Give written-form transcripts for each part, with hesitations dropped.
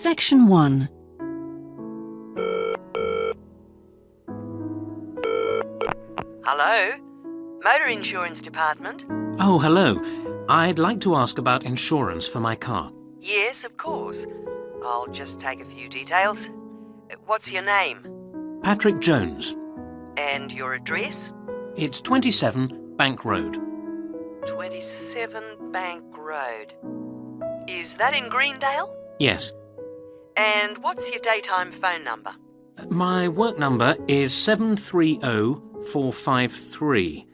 Section 1. Hello? Motor Insurance Department? Oh, hello. I'd like to ask about insurance for my car. Yes, of course. I'll just take a few details. What's your name? Patrick Jones. And your address? It's 27 Bank Road. 27 Bank Road. Is that in Greendale? Yes. And what's your daytime phone number? My work number is 730453.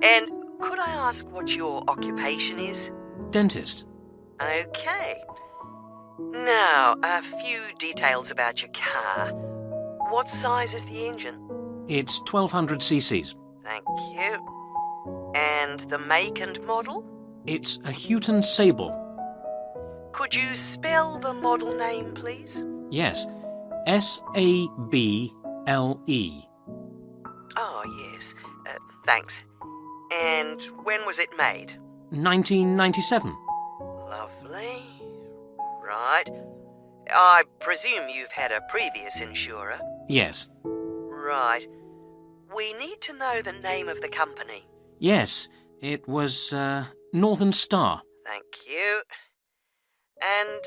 And could I ask what your occupation is? Dentist. Okay. Now, a few details about your car. What size is the engine? It's 1200 cc's. Thank you. And the make and model? It's a Houghton Sable. Could you spell the model name, please? Yes. Sable. Oh, yes. Thanks. And when was it made? 1997. Lovely. Right. I presume you've had a previous insurer? Yes. Right. We need to know the name of the company. Yes. It was Northern Star. Thank you. And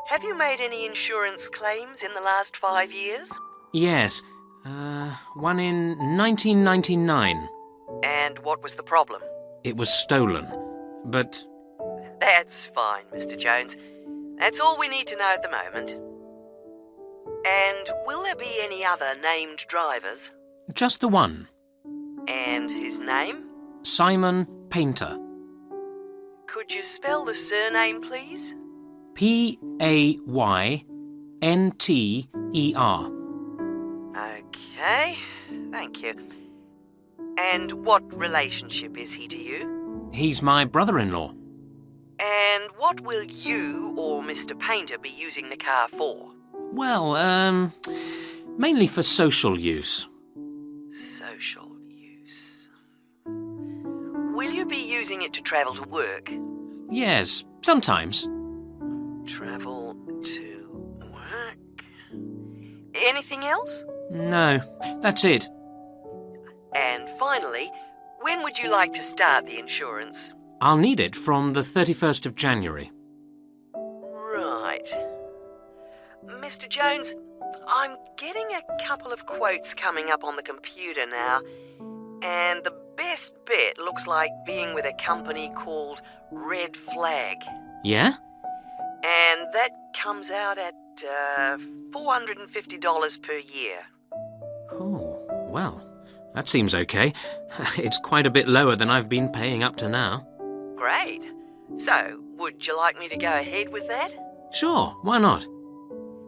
have you made any insurance claims in the last 5 years? Yes. One in 1999. And what was the problem? It was stolen. But That's fine, Mr. Jones. That's all we need to know at the moment. And will there be any other named drivers? just the one. And his name? Simon Painter. Could you spell the surname, please? Paynter. Okay, thank you. And what relationship is he to you? He's my brother-in-law. And what will you or Mr. Painter be using the car for? Well, mainly for social use. Social use. Will you be using it to travel to work? Yes, sometimes. Travel to work. Anything else? No, that's it. And finally, when would you like to start the insurance? I'll need it from the 31st of January. Right. Mr. Jones, I'm getting a couple of quotes coming up on the computer now, and the best bet looks like being with a company called Red Flag. Yeah? And that comes out at $450 per year. Oh, well, that seems okay. It's quite a bit lower than I've been paying up to now. Great. So, would you like me to go ahead with that? Sure, why not?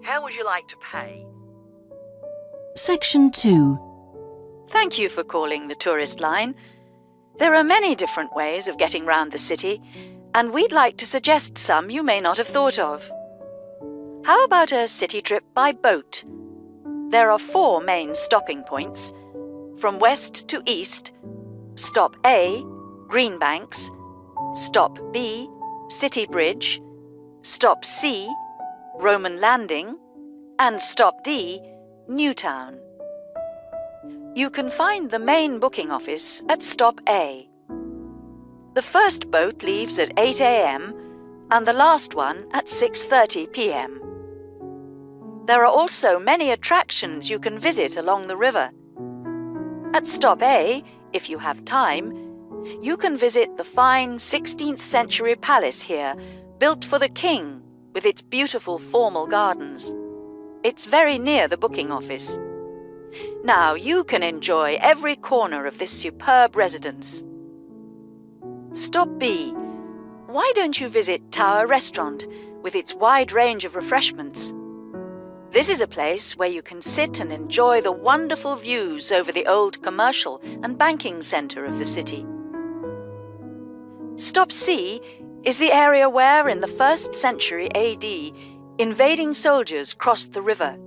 How would you like to pay? Section 2. Thank you for calling the tourist line. There are many different ways of getting round the city, and we'd like to suggest some you may not have thought of. How about a city trip by boat? There are 4 main stopping points. From west to east, Stop A, Greenbanks, Stop B, City Bridge, Stop C, Roman Landing, and Stop D, Newtown. You can find the main booking office at Stop A. The first boat leaves at 8 a.m. and the last one at 6:30 p.m. There are also many attractions you can visit along the river. At Stop A, if you have time, you can visit the fine 16th century palace here, built for the king, with its beautiful formal gardens. It's very near the booking office. Now you can enjoy every corner of this superb residence. Stop B. Why don't you visit Tower Restaurant with its wide range of refreshments? This is a place where you can sit and enjoy the wonderful views over the old commercial and banking centre of the city. Stop C is the area where, in the 1st century AD, invading soldiers crossed the river.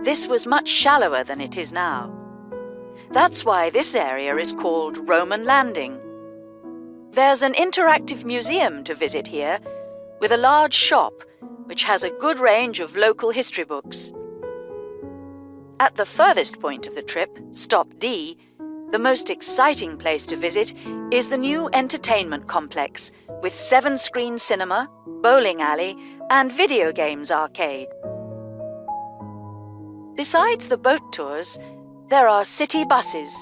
This was much shallower than it is now. That's why this area is called Roman Landing. There's an interactive museum to visit here, with a large shop which has a good range of local history books. At the furthest point of the trip, Stop D, the most exciting place to visit is the new entertainment complex with 7-screen cinema, bowling alley, and video games arcade. Besides the boat tours, there are city buses.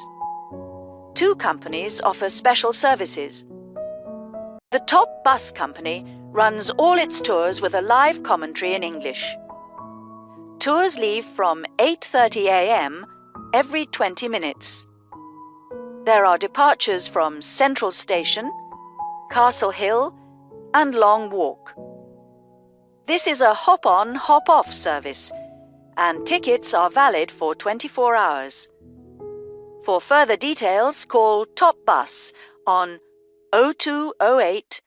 2 companies offer special services. The top bus company runs all its tours with a live commentary in English. Tours leave from 8:30 a.m. every 20 minutes. There are departures from Central Station, Castle Hill, and Long Walk. This is a hop-on, hop-off service, and tickets are valid for 24 hours. For further details, call Top Bus on 0208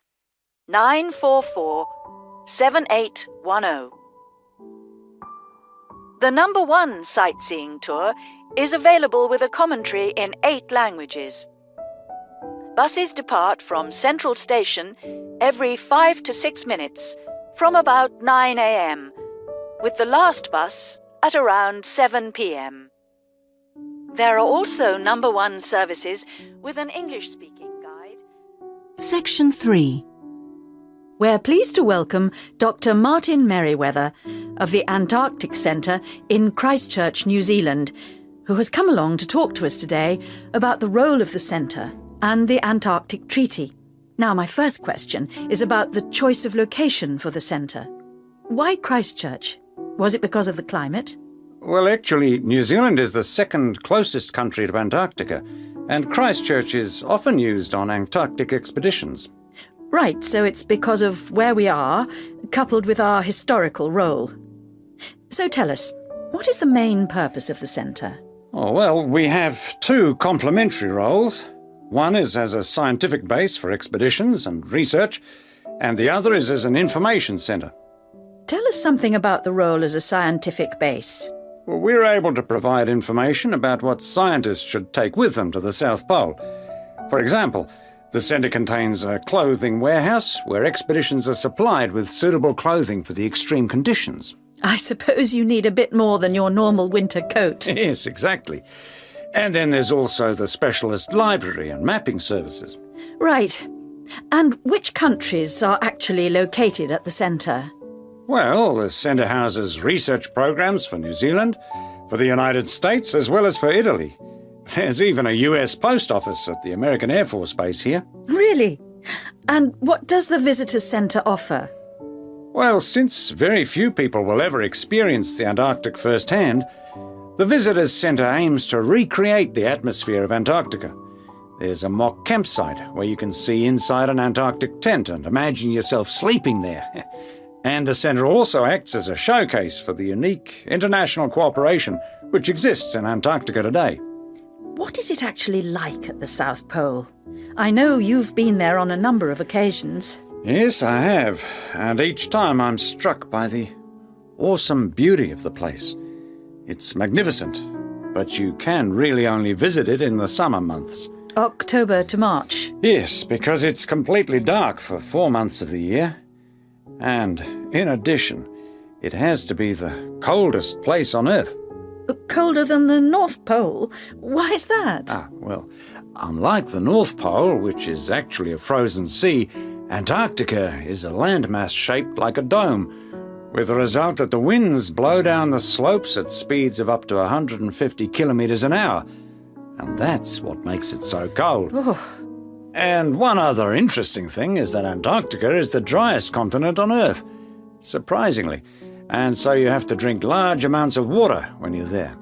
944 7810. The No.1 sightseeing tour is available with a commentary in 8 languages. Buses depart from Central Station every 5 to 6 minutes from about 9 a.m., with the last bus at around 7 p.m. There are also No.1 services with an English-speaking guide. Section 3. We're pleased to welcome Dr. Martin Merriweather of the Antarctic Centre in Christchurch, New Zealand, who has come along to talk to us today about the role of the centre and the Antarctic Treaty. Now, my first question is about the choice of location for the centre. Why Christchurch? Was it because of the climate? Well, actually, New Zealand is the second closest country to Antarctica, and Christchurch is often used on Antarctic expeditions. Right, so it's because of where we are, coupled with our historical role. So tell us, what is the main purpose of the centre? Oh, well, we have 2 complementary roles. One is as a scientific base for expeditions and research, and the other is as an information centre. Tell us something about the role as a scientific base. Well, we're able to provide information about what scientists should take with them to the South Pole. For example, the centre contains a clothing warehouse where expeditions are supplied with suitable clothing for the extreme conditions. I suppose you need a bit more than your normal winter coat. Yes, exactly. And then there's also the specialist library and mapping services. Right. And which countries are actually located at the centre? Well, the centre houses research programs for New Zealand, for the United States, as well as for Italy. There's even a US post office at the American Air Force Base here. Really? And what does the visitor centre offer? Well, since very few people will ever experience the Antarctic firsthand, the Visitors Centre aims to recreate the atmosphere of Antarctica. There's a mock campsite where you can see inside an Antarctic tent and imagine yourself sleeping there. And the centre also acts as a showcase for the unique international cooperation which exists in Antarctica today. What is it actually like at the South Pole? I know you've been there on a number of occasions. Yes, I have, and each time I'm struck by the awesome beauty of the place. It's magnificent, but you can really only visit it in the summer months. October to March. Yes, because it's completely dark for 4 months of the year. And, in addition, it has to be the coldest place on Earth. Colder than the North Pole? Why is that? Well, unlike the North Pole, which is actually a frozen sea, Antarctica is a landmass shaped like a dome, with the result that the winds blow down the slopes at speeds of up to 150 kilometres an hour. And that's what makes it so cold. Oh. And one other interesting thing is that Antarctica is the driest continent on Earth, surprisingly, and so you have to drink large amounts of water when you're there.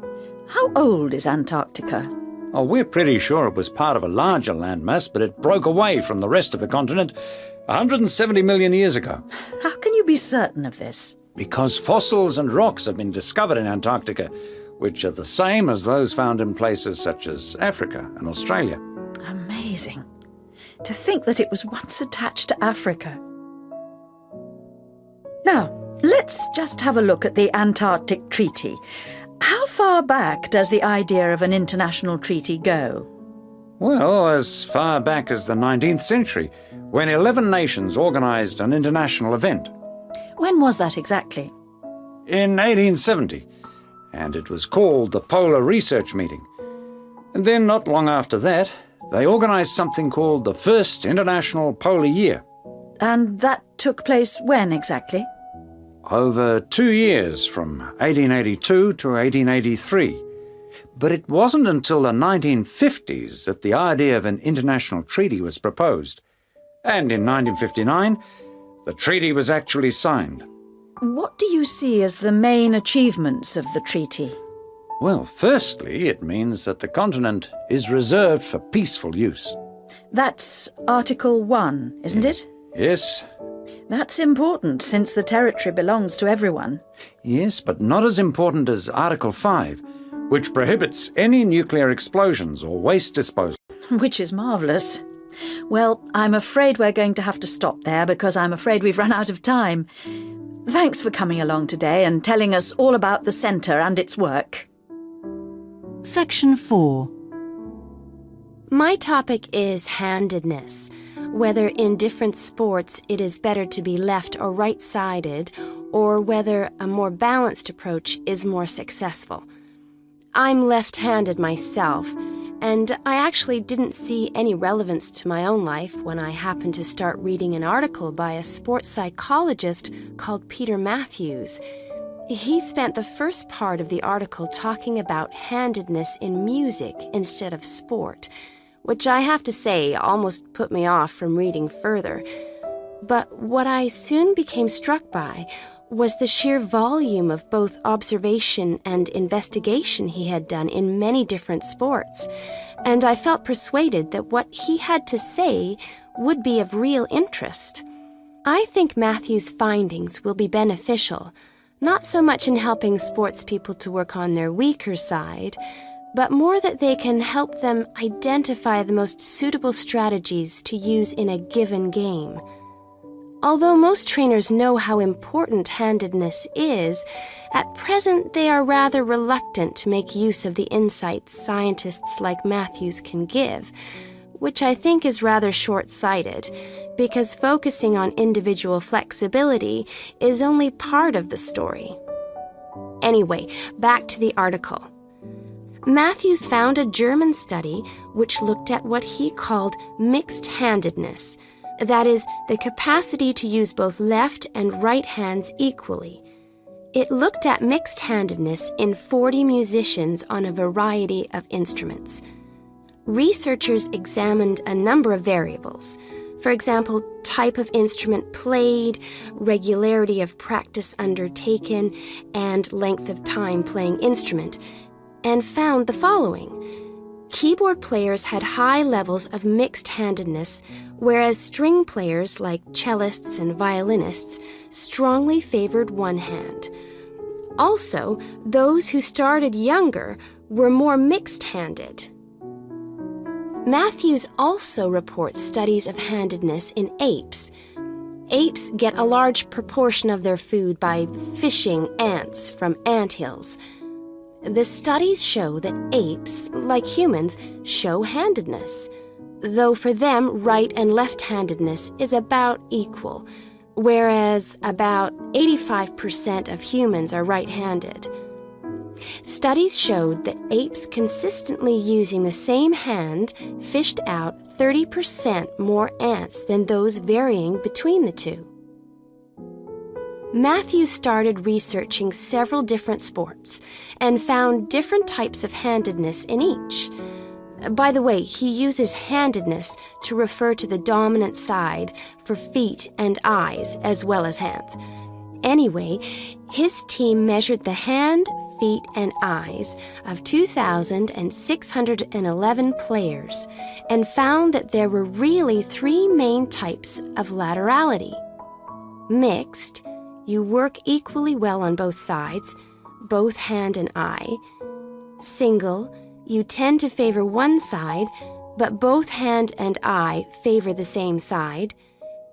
How old is Antarctica? Oh, we're pretty sure it was part of a larger landmass, but it broke away from the rest of the continent 170 million years ago. How can you be certain of this? Because fossils and rocks have been discovered in Antarctica, which are the same as those found in places such as Africa and Australia. Amazing. To think that it was once attached to Africa. Now, let's just have a look at the Antarctic Treaty. How far back does the idea of an international treaty go? Well, as far back as the 19th century, when 11 nations organised an international event. When was that exactly? In 1870, and it was called the Polar Research Meeting. And then, not long after that, they organised something called the First International Polar Year. And that took place when exactly? Over 2 years, from 1882 to 1883. But it wasn't until the 1950s that the idea of an international treaty was proposed. And in 1959, the treaty was actually signed. What do you see as the main achievements of the treaty? Well, firstly, it means that the continent is reserved for peaceful use. That's Article 1, isn't it? Yes. That's important, since the territory belongs to everyone. Yes, but not as important as Article 5, which prohibits any nuclear explosions or waste disposal. Which is marvellous. Well, I'm afraid we're going to have to stop there because I'm afraid we've run out of time. Thanks for coming along today and telling us all about the centre and its work. Section 4. My topic is handedness. Whether in different sports it is better to be left or right-sided, or whether a more balanced approach is more successful. I'm left-handed myself, and I actually didn't see any relevance to my own life when I happened to start reading an article by a sports psychologist called Peter Matthews. He spent the first part of the article talking about handedness in music instead of sport, which I have to say almost put me off from reading further. But what I soon became struck by was the sheer volume of both observation and investigation he had done in many different sports, and I felt persuaded that what he had to say would be of real interest. I think Matthew's findings will be beneficial, not so much in helping sports people to work on their weaker side, but more that they can help them identify the most suitable strategies to use in a given game. Although most trainers know how important handedness is, at present they are rather reluctant to make use of the insights scientists like Matthews can give, which I think is rather short-sighted, because focusing on individual flexibility is only part of the story. Anyway, back to the article. Matthews found a German study which looked at what he called mixed-handedness, that is, the capacity to use both left and right hands equally. It looked at mixed-handedness in 40 musicians on a variety of instruments. Researchers examined a number of variables. For example, type of instrument played, regularity of practice undertaken, and length of time playing instrument, and found the following. Keyboard players had high levels of mixed-handedness, whereas string players like cellists and violinists strongly favored one hand. Also, those who started younger were more mixed-handed. Matthews also reports studies of handedness in apes. Apes get a large proportion of their food by fishing ants from anthills. The studies show that apes, like humans, show handedness, though for them right and left-handedness is about equal, whereas about 85% of humans are right-handed. Studies showed that apes consistently using the same hand fished out 30% more ants than those varying between the two. Matthews started researching several different sports and found different types of handedness in each. By the way, he uses handedness to refer to the dominant side for feet and eyes as well as hands. Anyway, his team measured the hand, feet, and eyes of 2,611 players and found that there were really three main types of laterality. Mixed, you work equally well on both sides, both hand and eye. Single, you tend to favor one side, but both hand and eye favor the same side.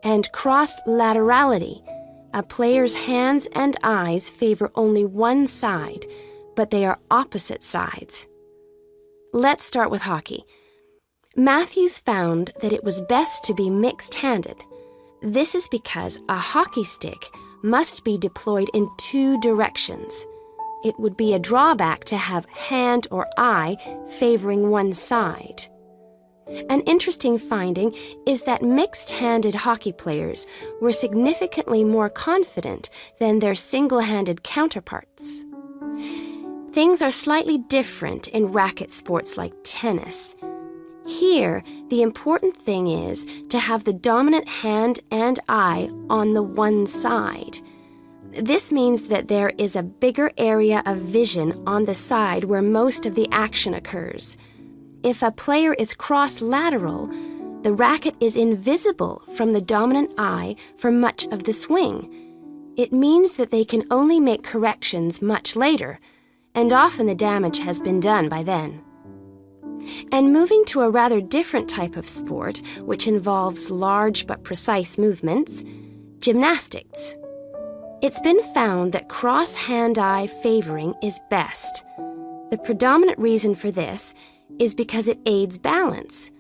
And cross-laterality, a player's hands and eyes favor only one side, but they are opposite sides. Let's start with hockey. Matthews found that it was best to be mixed-handed. This is because a hockey stick must be deployed in 2 directions. It would be a drawback to have hand or eye favoring one side. An interesting finding is that mixed-handed hockey players were significantly more confident than their single-handed counterparts. Things are slightly different in racket sports like tennis. Here, the important thing is to have the dominant hand and eye on the one side. This means that there is a bigger area of vision on the side where most of the action occurs. If a player is cross-lateral, the racket is invisible from the dominant eye for much of the swing. It means that they can only make corrections much later, and often the damage has been done by then. And moving to a rather different type of sport, which involves large but precise movements, gymnastics. It's been found that cross-hand-eye favoring is best. The predominant reason for this is because it aids balance,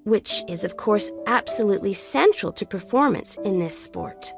which is, of course, absolutely central to performance in this sport.